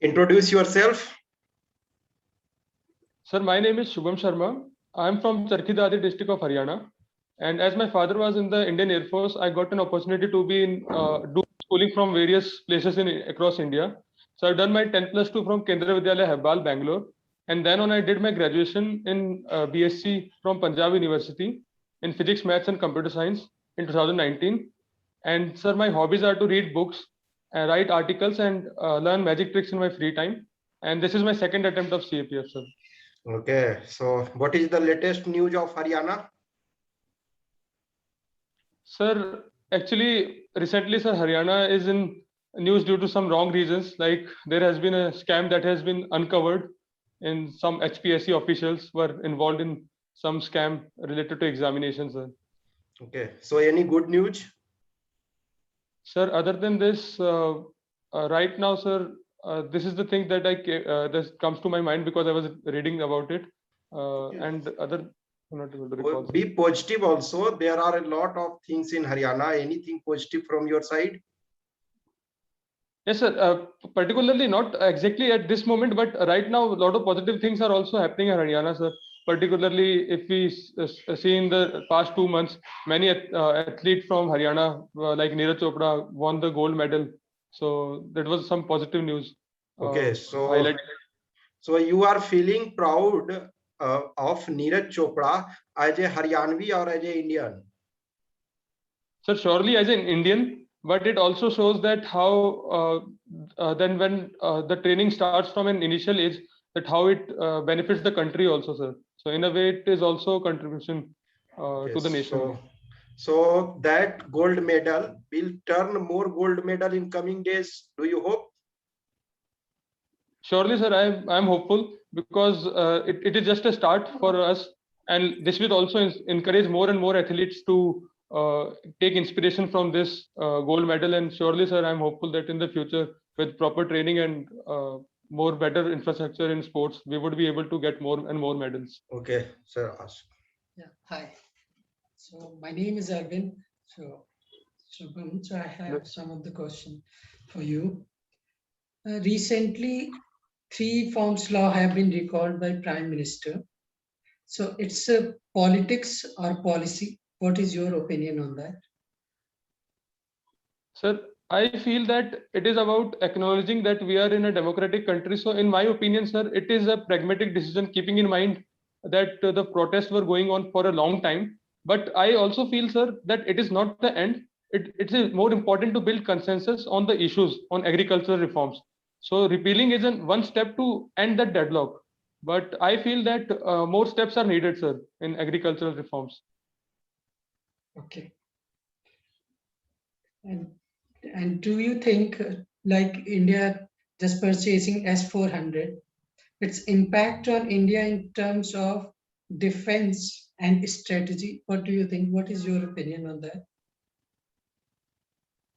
Introduce yourself. Sir, my name is Shubham Sharma. I'm from Charkhidadi district of Haryana. And as my father was in the Indian Air Force, I got an opportunity to be in do schooling from various places in across India. So I've done my 10 plus 2 from Kendra Vidyalaya Hebbal, Bangalore. And then on I did my graduation in BSc from Punjab University in Physics, Maths and Computer Science in 2019. And sir, my hobbies are to read books, write articles and learn magic tricks in my free time. And this is my second attempt of CAPF, sir. Okay, so what is the latest news of Haryana? Sir, actually, recently, sir, Haryana is in news due to some wrong reasons. Like there has been a scam that has been uncovered, and some HPSC officials were involved in some scam related to examinations, sir. Okay, so any good news? Sir, other than this, right now, sir, this is the thing that this comes to my mind because I was reading about it, Okay. and other. I'm not able to recall, Be positive also. There are a lot of things in Haryana. Anything positive from your side? Yes, sir. Particularly not exactly at this moment, but right now a lot of positive things are also happening in Haryana, sir. Particularly if we see in the past 2 months, many athletes from Haryana, like Neeraj Chopra, won the gold medal. So that was some positive news. Okay, so Highlighted. so you are feeling proud of Neeraj Chopra as a Haryanvi or as a Indian? Sir, surely as an Indian, but it also shows that how then when the training starts from an initial age, that how it benefits the country also, sir. So in a way, it is also a contribution Okay, to the nation. so that gold medal will turn more gold medal in coming days. Do you hope? Surely, sir, I'm hopeful because it is just a start for us, and this will also encourage more and more athletes to take inspiration from this gold medal. And surely, sir, I'm hopeful that in the future, with proper training and more better infrastructure in sports, we would be able to get more and more medals. Okay, sir. Yeah, hi. So my name is Arvind. So Shubham, so I have some of the question for you. Recently, three forms law have been recalled by Prime Minister. So it's a politics or policy. What is your opinion on that? Sir, I feel that it is about acknowledging that we are in a democratic country. So, in my opinion, sir, it is a pragmatic decision, keeping in mind that the protests were going on for a long time. But I also feel, sir, that it is not the end. It is more important to build consensus on the issues on agricultural reforms. So, repealing is one step to end that deadlock. But I feel that more steps are needed, sir, in agricultural reforms. Okay. And and do you think like India just purchasing S-400, its impact on India in terms of defense and strategy? What do you think? What is your opinion on that?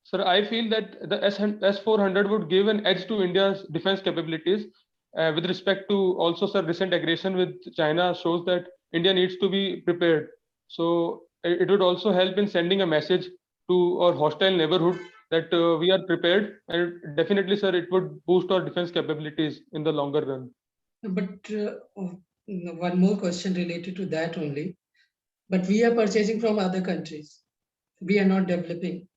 Sir, I feel that the S-400 would give an edge to India's defense capabilities. With respect to also, sir, recent aggression with China shows that India needs to be prepared. So it would also help in sending a message to our hostile neighborhood that we are prepared, and definitely, sir, it would boost our defense capabilities in the longer run. But one more question related to that only. But we are purchasing from other countries. We are not developing.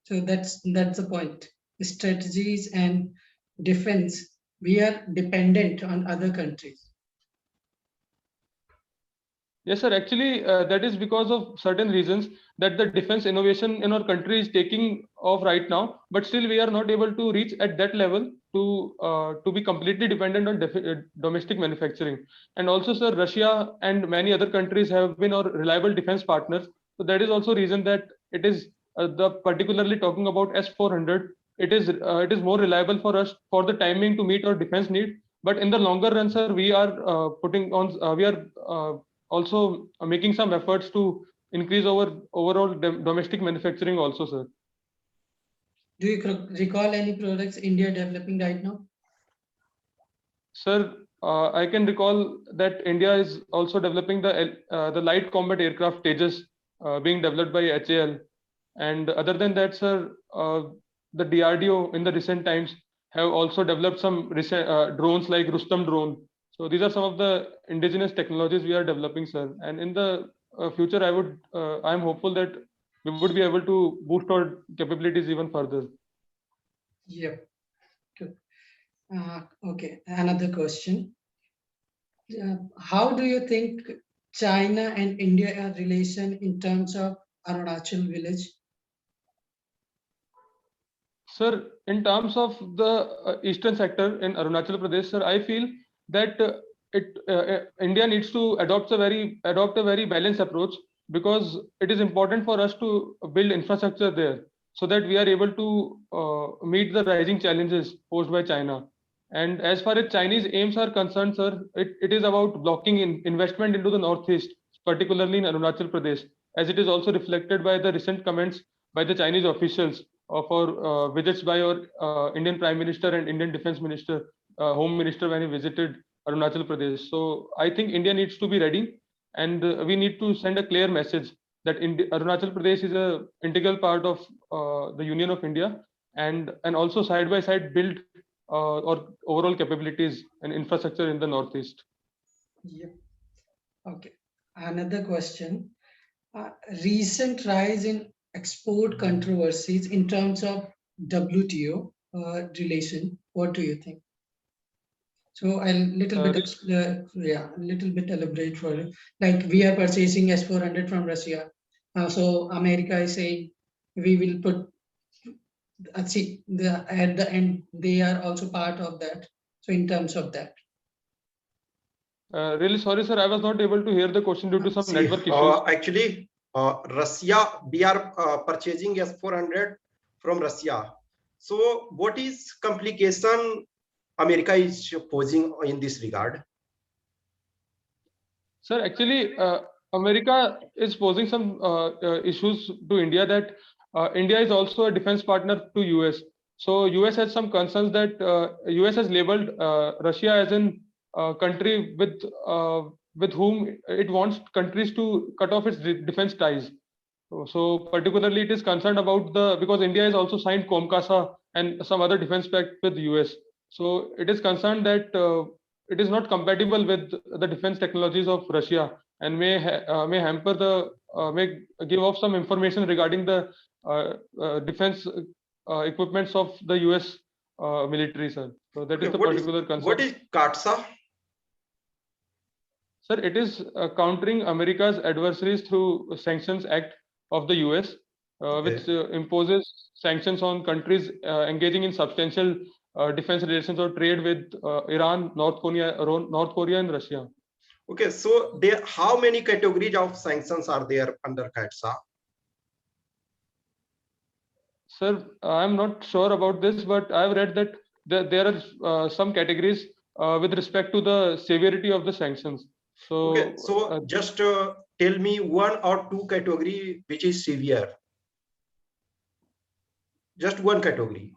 So that's the point. Strategies and defense, we are dependent on other countries. Yes, sir. Actually, that is because of certain reasons that the defense innovation in our country is taking off right now. But still, we are not able to reach at that level to be completely dependent on domestic manufacturing. And also, sir, Russia and many other countries have been our reliable defense partners. So that is also reason that it is the particularly talking about S-400. It is more reliable for us for the timing to meet our defense need. But in the longer run, sir, we are also making some efforts to increase our overall domestic manufacturing also, sir. Do you recall any products India developing right now? Sir, I can recall that India is also developing the light combat aircraft Tejas being developed by HAL. And other than that, sir, the DRDO in the recent times have also developed some recent drones like Rustam drone. So these are some of the indigenous technologies we are developing, sir. And in the future, I am hopeful that we would be able to boost our capabilities even further. Yep. Good. Okay, another question. How do you think China and India are relation in terms of Arunachal village? Sir, in terms of the eastern sector in Arunachal Pradesh, sir, I feel that India needs to adopt a very balanced approach, because it is important for us to build infrastructure there so that we are able to meet the rising challenges posed by China. And as far as Chinese aims are concerned, sir, it is about blocking investment into the northeast, particularly in Arunachal Pradesh, as it is also reflected by the recent comments by the Chinese officials for visits by our Indian Prime Minister and Indian Defense Minister, Home Minister, when he visited Arunachal Pradesh. So I think India needs to be ready, and we need to send a clear message that Arunachal Pradesh is a integral part of the Union of India, and also side by side build or overall capabilities and infrastructure in the northeast. Yep. Okay. Another question. Recent rise in export controversies in terms of WTO relation. What do you think? So a little bit, little bit elaborate for it. Like we are purchasing S-400 from Russia. So America is saying we will put. See, at the end they are also part of that. So in terms of that. Really sorry, sir. I was not able to hear the question due to some network issues. Actually, Russia, we are purchasing S-400 from Russia. So what is complication America is posing in this regard? Sir, actually, America is posing some issues to India, that India is also a defense partner to US. So US has some concerns that US has labeled Russia as an country with whom it wants countries to cut off its defense ties. So particularly it is concerned about because India has also signed COMCASA and some other defense pact with the US. So it is concerned that it is not compatible with the defense technologies of Russia, and may hamper may give off some information regarding the defense equipments of the US military, sir. So that is the particular concern. What is CATSA? Sir, it is countering America's adversaries through Sanctions Act of the US, which imposes sanctions on countries engaging in substantial defense relations or trade with Iran, North Korea, and Russia. Okay, so how many categories of sanctions are there under CATSA? Sir, I'm not sure about this, but I've read that there are some categories with respect to the severity of the sanctions. So, okay, so just tell me one or two category which is severe. Just one category.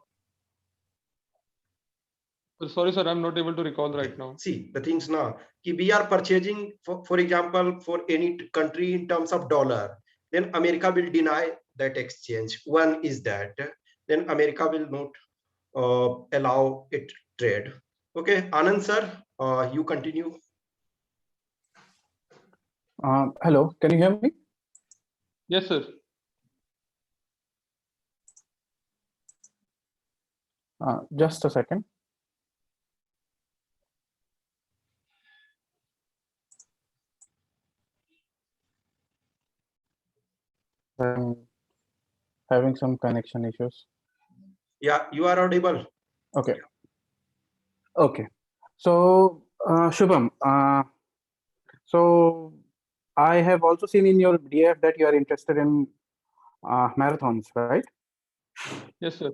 Sorry, sir, I'm not able to recall right now. See, the things now, we are purchasing, for example, for any country in terms of dollar, then America will deny that exchange. One is that, then America will not allow it trade. Okay, Anand sir, you continue. Hello, can you hear me? Yes, sir. Just a second. I'm having some connection issues. Yeah, you are audible. Okay. Okay. So, Shubham, so I have also seen in your DF that you are interested in marathons, right? Yes, sir.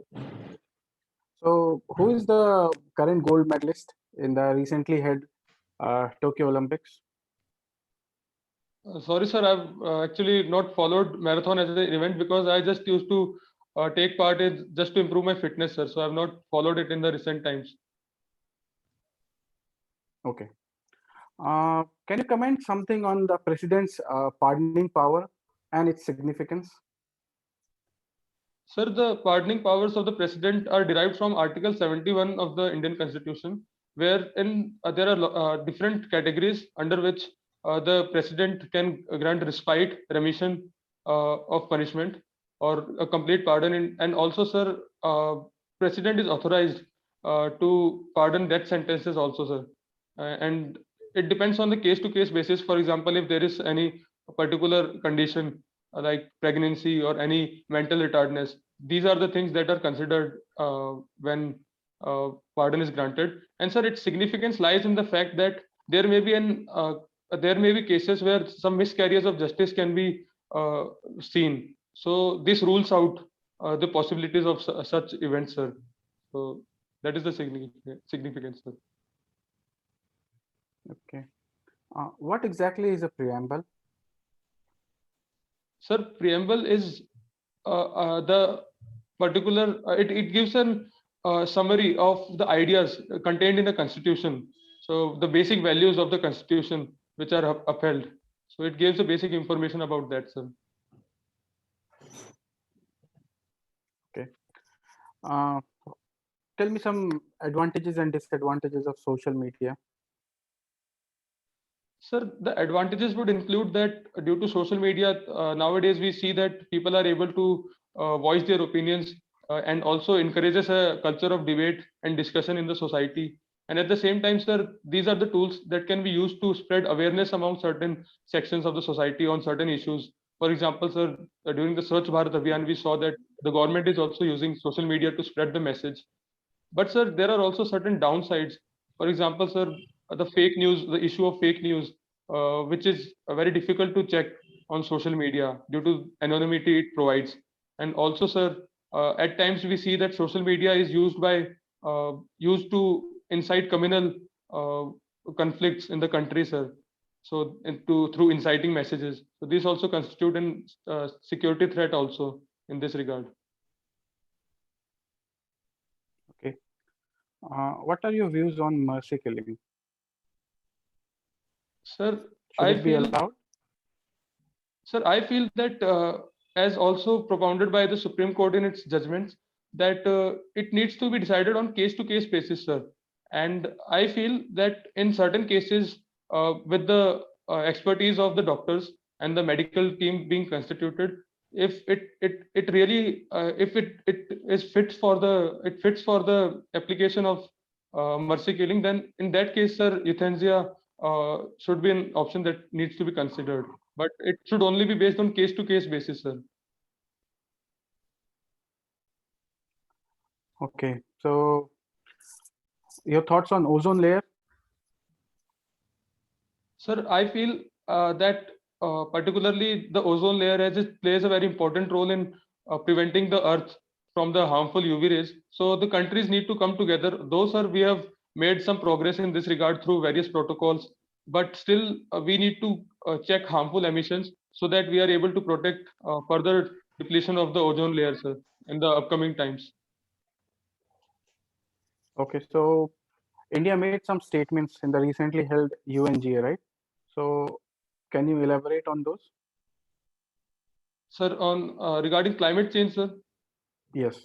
So, who is the current gold medalist in the recently held Tokyo Olympics? Sorry, sir, I've actually not followed marathon as an event, because I just used to take part in just to improve my fitness, sir. So I've not followed it in the recent times. Okay. Can you comment something on the president's pardoning power and its significance? Sir, the pardoning powers of the president are derived from Article 71 of the Indian Constitution, wherein there are different categories under which the president can grant respite, remission of punishment, or a complete pardon. And also, sir, president is authorized to pardon death sentences also, sir. And it depends on the case-to-case basis. For example, if there is any particular condition like pregnancy or any mental retardness, these are the things that are considered when pardon is granted. And sir, its significance lies in the fact that there may be cases where some miscarriage of justice can be seen. So this rules out the possibilities of such events, sir. So that is the significance, sir. Okay. What exactly is a preamble? Sir, preamble is the particular, it gives an summary of the ideas contained in the constitution. So the basic values of the constitution which are upheld. So it gives the basic information about that, sir. Okay. Tell me some advantages and disadvantages of social media. Sir, the advantages would include that due to social media, nowadays we see that people are able to voice their opinions and also encourages a culture of debate and discussion in the society. And at the same time, sir, these are the tools that can be used to spread awareness among certain sections of the society on certain issues. For example, sir, during the Swachh Bharat Abhiyan, we saw that the government is also using social media to spread the message. But sir, there are also certain downsides. For example, sir, the fake news, the issue of fake news, which is very difficult to check on social media due to anonymity it provides. And also, sir, at times we see that social media is used to incite communal conflicts in the country, sir. So through inciting messages. So these also constitute an security threat also in this regard. Okay. What are your views on mercy killing? Sir, Should I it be feel, allowed? sir, I feel that as also propounded by the Supreme Court in its judgments, that it needs to be decided on case-to-case basis, sir. And I feel that in certain cases, with the expertise of the doctors and the medical team being constituted, if it really if it is fits for the application of mercy killing, then in that case, sir, euthanasia should be an option that needs to be considered, but it should only be based on case to case basis, sir. Okay. So your thoughts on ozone layer? Sir, I feel that particularly the ozone layer plays a very important role in preventing the earth from the harmful UV rays. So the countries need to come together. Though, sir, we have made some progress in this regard through various protocols, but still we need to check harmful emissions so that we are able to protect further depletion of the ozone layer, sir, in the upcoming times. Okay. So India made some statements in the recently held UNGA, right? So can you elaborate on those? Sir, on regarding climate change, sir. Yes.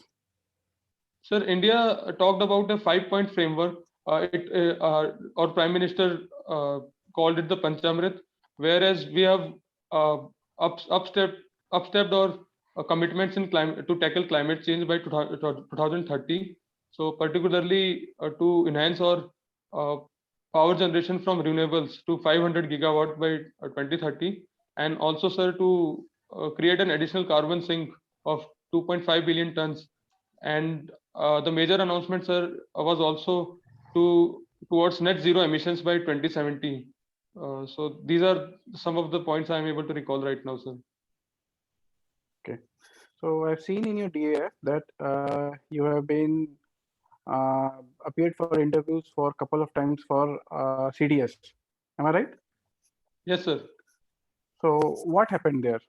Sir, India talked about a 5-point framework. Our Prime Minister called it the Panchamrit, whereas we have uh, upstepped our commitments in climate to tackle climate change by 2030. So, particularly to enhance our uh, power generation from renewables to 500 gigawatt by 2030, and also, sir, to create an additional carbon sink of 2.5 billion tons. And the major announcement, sir, was also towards net zero emissions by 2070. So these are some of the points I am able to recall right now, sir. Okay. So I've seen in your DAF that you have been appeared for interviews for a couple of times for CDS. Am I right? Yes, sir. So what happened there?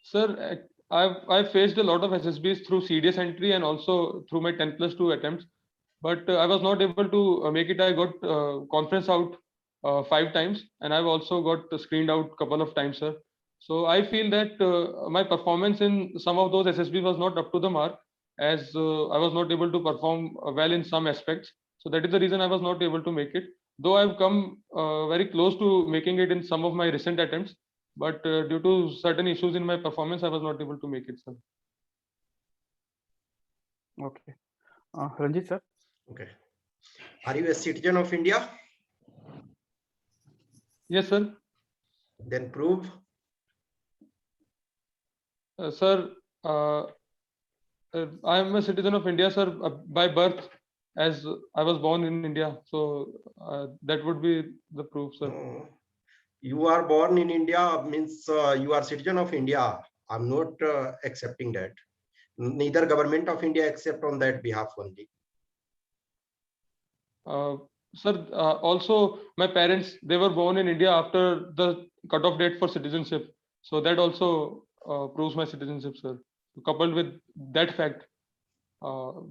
Sir, I've faced a lot of SSBs through CDS entry and also through my 10+2 attempts, but I was not able to make it. I got conference out 5 times, and I've also got screened out a couple of times, sir. So I feel that my performance in some of those SSB was not up to the mark, as I was not able to perform well in some aspects. So that is the reason I was not able to make it. Though I've come very close to making it in some of my recent attempts, but due to certain issues in my performance, I was not able to make it, sir. Okay. Ranjit sir. Okay. Are you a citizen of India? Yes, sir. Then prove. Sir, I am a citizen of India, sir, by birth, as I was born in India. So that would be the proof, sir. No. You are born in India means you are citizen of India. I'm not accepting that. Neither government of India accept on that behalf only. Sir, also my parents, they were born in India after the cutoff date for citizenship. So that also proves my citizenship, sir. Coupled with that fact,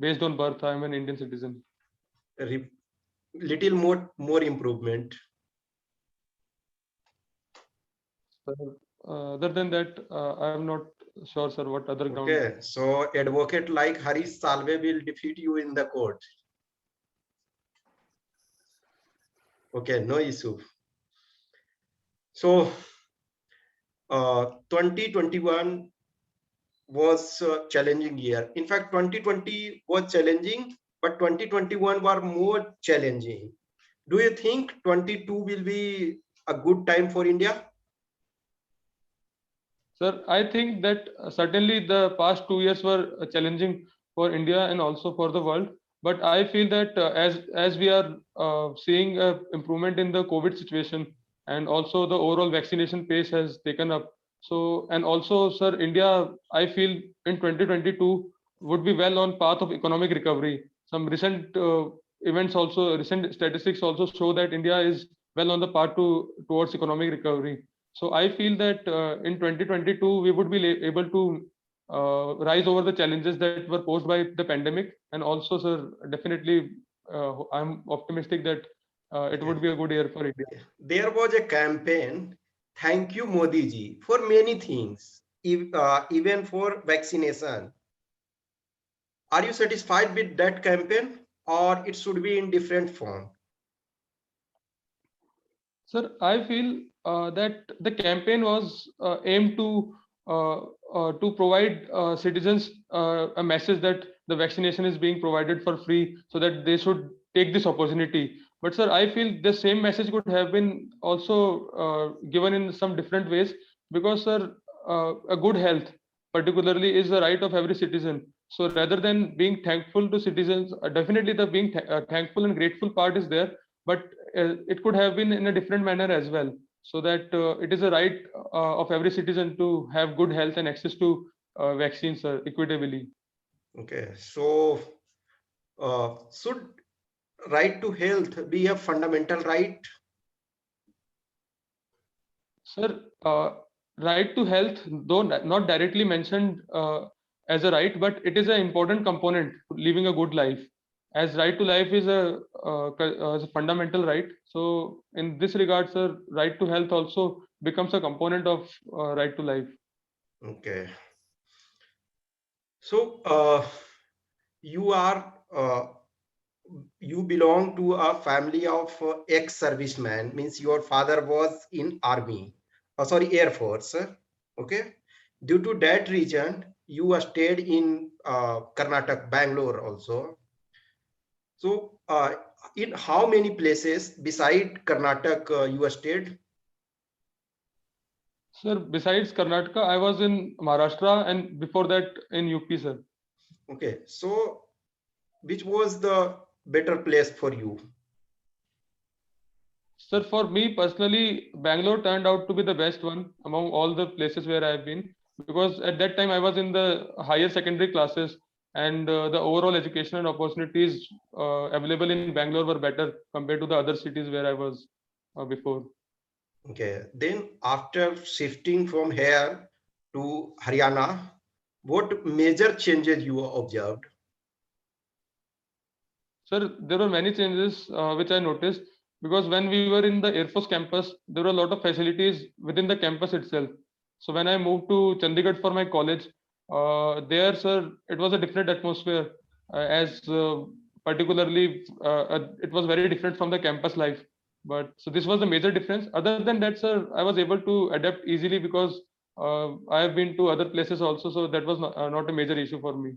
based on birth, I am an Indian citizen. Little more improvement. Sir, other than that, I am not sure, sir, what other ground. Okay, so advocate like Harish Salve will defeat you in the court. Okay, no issue. So 2021 was a challenging year. In fact, 2020 was challenging, but 2021 were more challenging. Do you think 22 will be a good time for India? Sir, I think that certainly the past 2 years were challenging for India and also for the world. But I feel that as we are seeing improvement in the COVID situation, and also the overall vaccination pace has taken up. So, and also, sir, India, I feel in 2022 would be well on path of economic recovery. Some recent events also, recent statistics also show that India is well on the path towards economic recovery. So I feel that in 2022 we would be able to rise over the challenges that were posed by the pandemic, and also, sir, definitely I'm optimistic that it would be a good year for India. There was a campaign, thank you Modi ji, for many things, even for vaccination. Are you satisfied with that campaign, or it should be in different form? Sir, I feel that the campaign was aimed to provide citizens a message that the vaccination is being provided for free, so that they should take this opportunity. But sir, I feel the same message could have been also given in some different ways, because sir, a good health particularly is the right of every citizen. So rather than being thankful to citizens, definitely the being thankful and grateful part is there, but it could have been in a different manner as well, so that it is a right of every citizen to have good health and access to vaccines equitably. Okay, so should right to health be a fundamental right? Sir, right to health, though not directly mentioned as a right, but it is an important component to living a good life, as right to life is is a fundamental right. So in this regard, sir, right to health also becomes a component of right to life. Okay. So you are you belong to a family of ex-servicemen, means your father was in army, sorry, Air Force. Okay. Due to that reason, you stayed in Karnataka, Bangalore also. So in how many places beside Karnataka you stayed? Sir, besides Karnataka, I was in Maharashtra, and before that in UP, sir. Okay. So which was the better place for you? Sir, for me personally, Bangalore turned out to be the best one among all the places where I've been, because at that time I was in the higher secondary classes, and the overall education and opportunities available in Bangalore were better compared to the other cities where I was before. Okay. Then after shifting from here to Haryana, what major changes you observed? Sir, there were many changes which I noticed, because when we were in the Air Force campus, there were a lot of facilities within the campus itself. So when I moved to Chandigarh for my college, there, sir, it was a different atmosphere, as particularly it was very different from the campus life. But so this was the major difference. Other than that, sir, I was able to adapt easily because I have been to other places also, so that was not a major issue for me.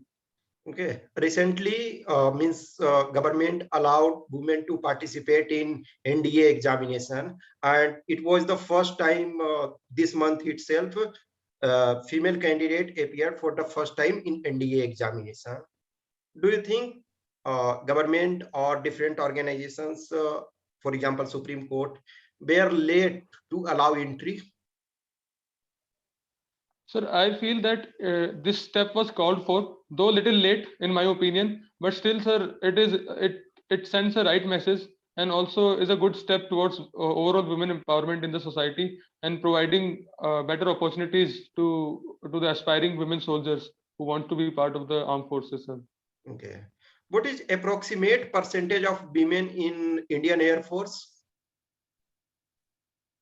Okay. Recently, government allowed women to participate in NDA examination, and it was the first time this month itself, female candidate appeared for the first time in NDA examination. Do you think government or different organizations, for example, Supreme Court, were late to allow entry? Sir, I feel that this step was called for, though little late in my opinion, but still, sir, it sends a right message and also is a good step towards overall women empowerment in the society and providing better opportunities to the aspiring women soldiers who want to be part of the armed forces, sir. Okay. What is approximate percentage of women in Indian Air Force?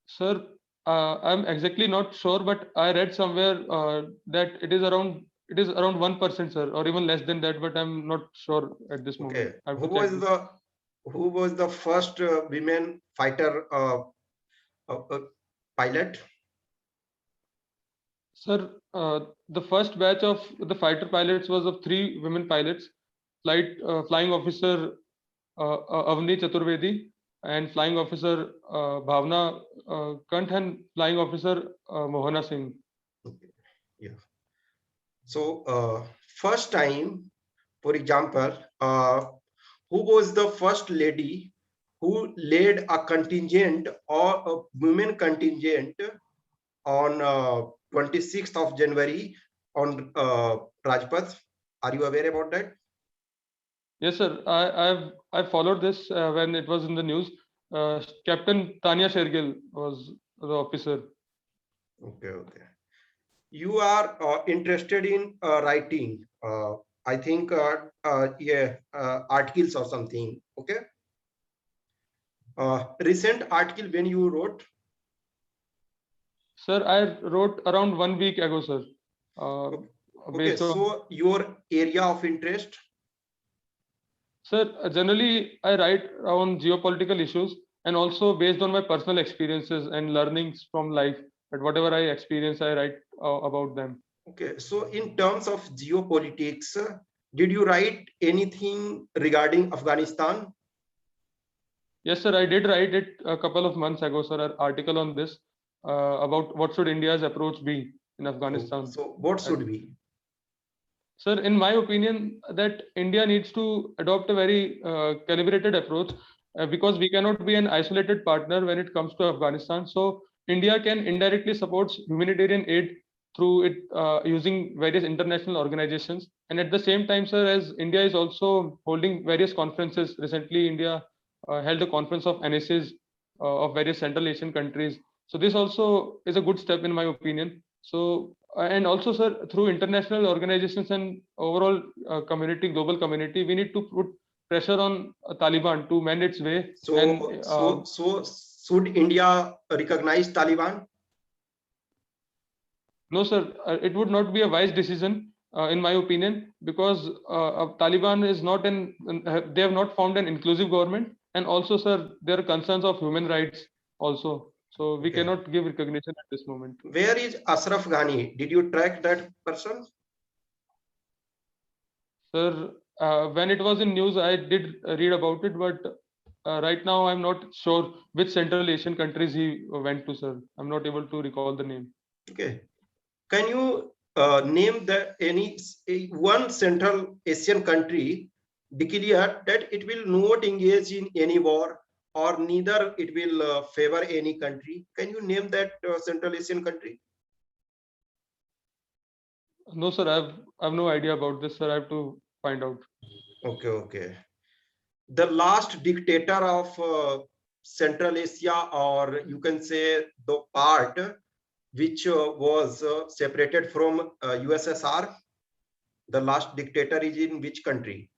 Sir, I'm exactly not sure, but I read somewhere that it is around 1%, sir, or even less than that, but I'm not sure at this moment. Okay. I have to check this. Who was the first women fighter pilot? Sir, the first batch of the fighter pilots was of 3 women pilots, flying officer Avni Chaturvedi, and flying officer Bhavna Kant, and flying officer Mohana Singh. Okay. Yeah. So first time, for example, who was the first lady who led a contingent or a women contingent on 26th of January on Rajpath? Are you aware about that? Yes, sir. I followed this when it was in the news. Captain Tanya Shergill was the officer. Okay, okay. You are interested in writing, I think, yeah, articles or something. Okay. Recent article when you wrote? Sir, I wrote around 1 week ago, sir. Okay, Based on, so your area of interest? sir, generally I write on geopolitical issues and also based on my personal experiences and learnings from life. That whatever I experience, I write about them. Okay, so in terms of geopolitics, did you write anything regarding Afghanistan? Yes, sir. I did write it a couple of months ago, sir. An article on this about what should India's approach be in Afghanistan. So what should be? Sir, in my opinion, that India needs to adopt a very calibrated approach because we cannot be an isolated partner when it comes to Afghanistan. So India can indirectly support humanitarian aid through it using various international organizations. And at the same time, sir, as India is also holding various conferences. Recently, India held a conference of NSAs of various Central Asian countries. So this also is a good step in my opinion. So and also, sir, through international organizations and overall community, global community, we need to put pressure on Taliban to mend its way. So should India recognize Taliban? No, sir, it would not be a wise decision, in my opinion, because Taliban is not they have not formed an inclusive government, and also, sir, there are concerns of human rights also. So we Okay. cannot give recognition at this moment. Where is Ashraf Ghani? Did you track that person? Sir, when it was in news, I did read about it, but right now I'm not sure which Central Asian countries he went to, sir. I'm not able to recall the name. Okay. Can you name one Central Asian country declare that it will not engage in any war or neither it will favor any country? Can you name that Central Asian country? No, sir, I have no idea about this, sir. I have to find out. Okay, okay. The last dictator of Central Asia, or you can say the part which was separated from USSR, the last dictator is in which country?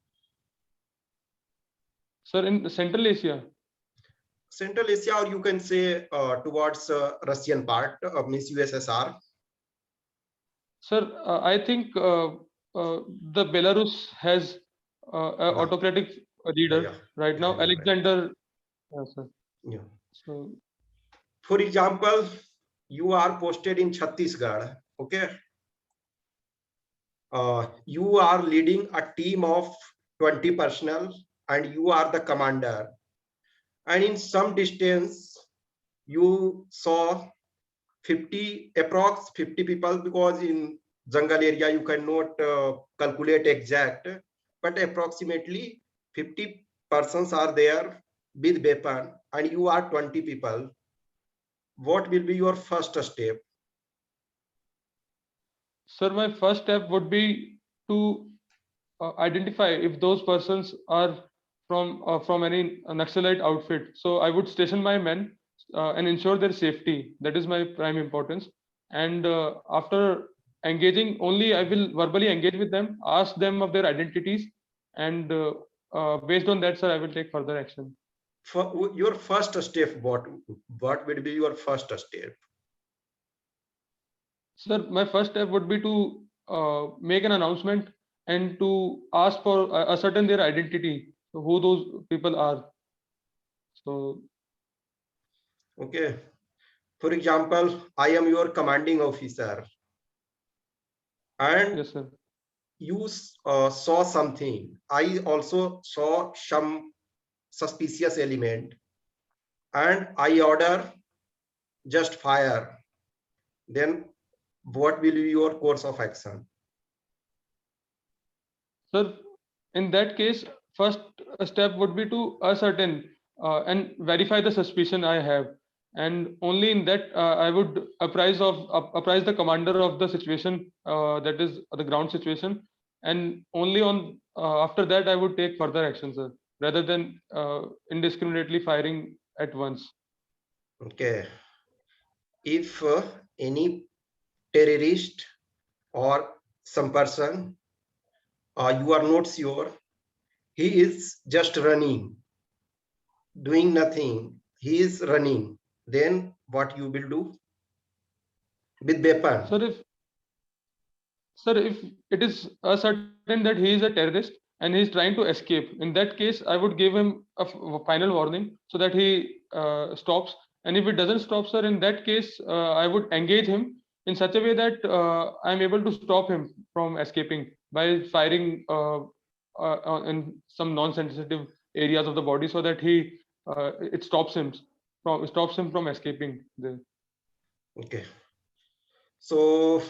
Sir, in Central Asia. Central Asia, or you can say towards Russian part, means USSR. Sir, I think the Belarus has an No. autocratic Yeah, leader yeah, right yeah, now, you're right. Alexander. Yes, sir. Yeah. So, For example, you are posted in Chhattisgarh. Okay. You are leading a team of 20 personnel and you are the commander. And in some distance, you saw 50, approx 50 people, because in jungle area you cannot calculate exact, but approximately 50 persons are there with weapon and you are 20 people. What will be your first step? sir, my first step would be to identify if those persons are from any Naxalite outfit. So I would station my men and ensure their safety. That is my prime importance. And after engaging, only I will verbally engage with them, ask them of their identities, and based on that, sir, I will take further action. For your first step, what will be your first step? Sir, my first step would be to make an announcement and to ask for ascertain their identity, so who those people are. So Okay. For example, I am your commanding officer and yes, sir. you saw something. I also saw some suspicious element and I order just fire. Then what will be your course of action? Sir, in that case, first step would be to ascertain and verify the suspicion I have, and only in that I would apprise the commander of the situation, that is the ground situation, and only on after that I would take further action, sir, rather than indiscriminately firing at once. Okay. If any terrorist or some person, you are not sure, he is just running, doing nothing, he is running, then what you will do with weapon? Sir, if it is certain that he is a terrorist and he is trying to escape, in that case, I would give him a final warning so that he stops. And if it doesn't stop, sir, in that case, I would engage him in such a way that I am able to stop him from escaping by firing in some non-sensitive areas of the body, so that it stops him from escaping. Okay. So